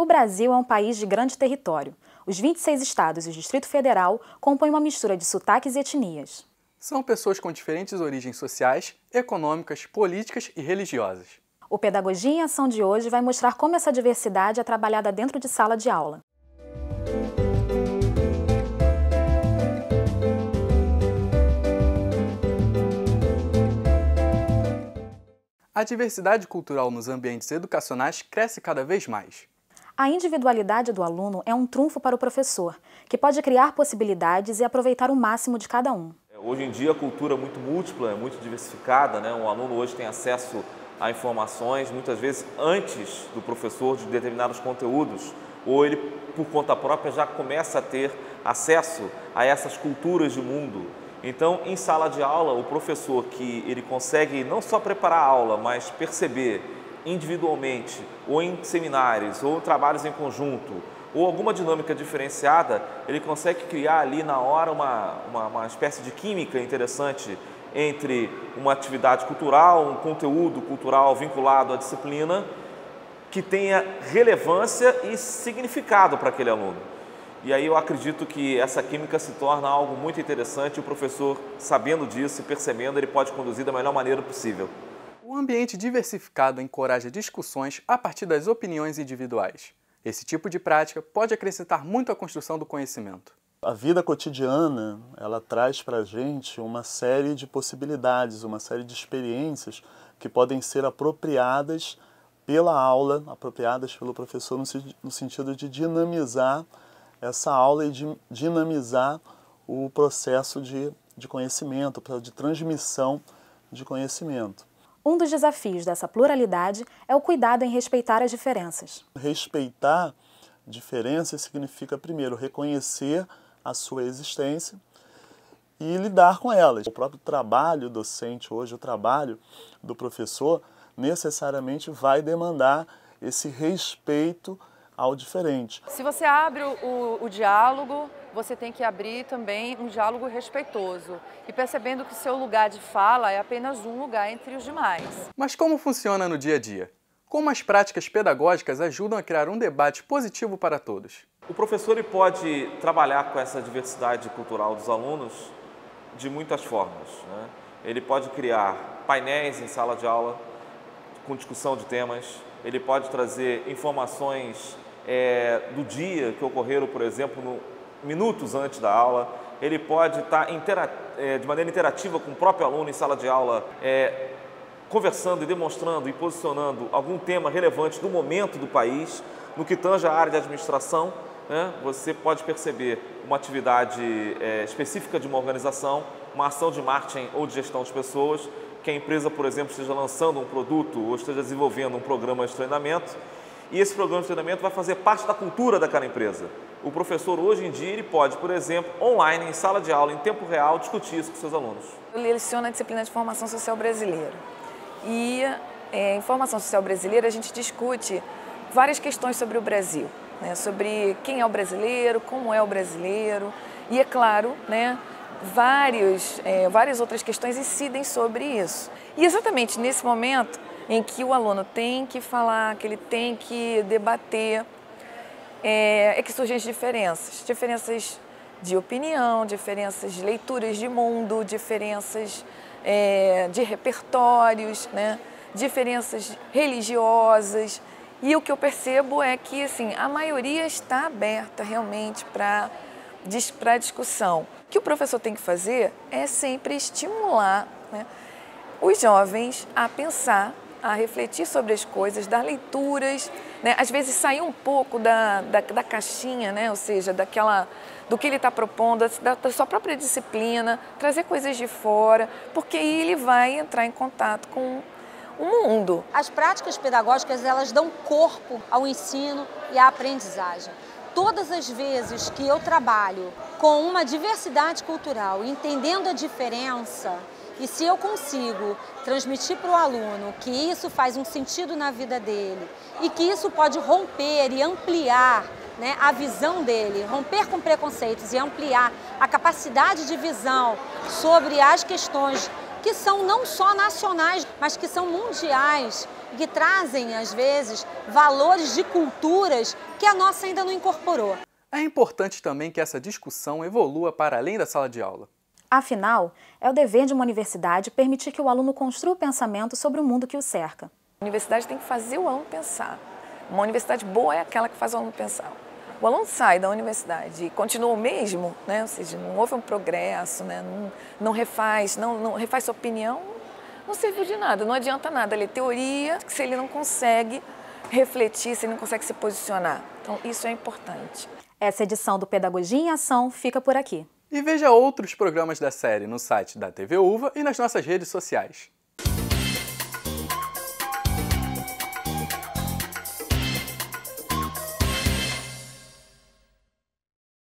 Brasil é um país de grande território. Os 26 estados e o Distrito Federal compõem uma mistura de sotaques e etnias. São pessoas com diferentes origens sociais, econômicas, políticas e religiosas. O Pedagogia em Ação de hoje vai mostrar como essa diversidade é trabalhada dentro de sala de aula. A diversidade cultural nos ambientes educacionais cresce cada vez mais. A individualidade do aluno é um trunfo para o professor, que pode criar possibilidades e aproveitar o máximo de cada um. Hoje em dia a cultura é muito múltipla, é muito diversificada, né? Um aluno hoje tem acesso a informações, muitas vezes antes do professor de determinados conteúdos, ou ele, por conta própria, já começa a ter acesso a essas culturas de mundo. Então, em sala de aula, o professor que ele consegue não só preparar a aula, mas perceber individualmente, ou em seminários, ou trabalhos em conjunto, ou alguma dinâmica diferenciada, ele consegue criar ali na hora uma espécie de química interessante entre uma atividade cultural, um conteúdo cultural vinculado à disciplina, que tenha relevância e significado para aquele aluno. E aí eu acredito que essa química se torna algo muito interessante e o professor, sabendo disso e percebendo, ele pode conduzir da melhor maneira possível. O ambiente diversificado encoraja discussões a partir das opiniões individuais. Esse tipo de prática pode acrescentar muito à construção do conhecimento. A vida cotidiana, ela traz para a gente uma série de possibilidades, uma série de experiências que podem ser apropriadas pela aula, apropriadas pelo professor no sentido de dinamizar essa aula e de dinamizar o processo de conhecimento, o processo de transmissão de conhecimento. Um dos desafios dessa pluralidade é o cuidado em respeitar as diferenças. Respeitar diferenças significa, primeiro, reconhecer a sua existência e lidar com elas. O próprio trabalho docente hoje, o trabalho do professor, necessariamente vai demandar esse respeito ao diferente. Se você abre o diálogo, você tem que abrir também um diálogo respeitoso e percebendo que o seu lugar de fala é apenas um lugar entre os demais. Mas como funciona no dia a dia? Como as práticas pedagógicas ajudam a criar um debate positivo para todos? O professor ele pode trabalhar com essa diversidade cultural dos alunos de muitas formas, né? Ele pode criar painéis em sala de aula com discussão de temas, ele pode trazer informações do dia que ocorreram, por exemplo, minutos antes da aula. Ele pode estar de maneira interativa com o próprio aluno em sala de aula, conversando e demonstrando e posicionando algum tema relevante do momento do país, no que tange a área de administração, né? Você pode perceber uma atividade específica de uma organização, uma ação de marketing ou de gestão de pessoas, que a empresa, por exemplo, esteja lançando um produto ou esteja desenvolvendo um programa de treinamento, e esse programa de treinamento vai fazer parte da cultura daquela empresa. O professor, hoje em dia, ele pode, por exemplo, online, em sala de aula, em tempo real, discutir isso com seus alunos. Eu leciono a disciplina de Formação Social Brasileira. E em Formação Social Brasileira a gente discute várias questões sobre o Brasil, né? Sobre quem é o brasileiro, como é o brasileiro. E, é claro, né, várias outras questões incidem sobre isso. E exatamente nesse momento em que o aluno tem que falar, que ele tem que debater, é que surgem as diferenças de opinião, diferenças de leituras de mundo, diferenças de repertórios, né? Diferenças religiosas. E o que eu percebo é que assim, a maioria está aberta realmente para discussão. O que o professor tem que fazer é sempre estimular, né, os jovens a pensar, a refletir sobre as coisas, dar leituras, né? Às vezes sair um pouco da caixinha, né? Ou seja, do que ele está propondo, da sua própria disciplina, trazer coisas de fora, porque aí ele vai entrar em contato com o mundo. As práticas pedagógicas, elas dão corpo ao ensino e à aprendizagem. Todas as vezes que eu trabalho com uma diversidade cultural, entendendo a diferença, e se eu consigo transmitir para o aluno que isso faz um sentido na vida dele e que isso pode romper e ampliar, né, a visão dele, romper com preconceitos e ampliar a capacidade de visão sobre as questões que são não só nacionais, mas que são mundiais, e que trazem, às vezes, valores de culturas que a nossa ainda não incorporou. É importante também que essa discussão evolua para além da sala de aula. Afinal, é o dever de uma universidade permitir que o aluno construa o pensamento sobre o mundo que o cerca. A universidade tem que fazer o aluno pensar. Uma universidade boa é aquela que faz o aluno pensar. O aluno sai da universidade e continua o mesmo, né? Ou seja, não houve um progresso, né? não refaz sua opinião, não serviu de nada, não adianta nada. Ele é teoria, se ele não consegue refletir, se ele não consegue se posicionar. Então, isso é importante. Essa edição do Pedagogia em Ação fica por aqui. E veja outros programas da série no site da TV UVA e nas nossas redes sociais.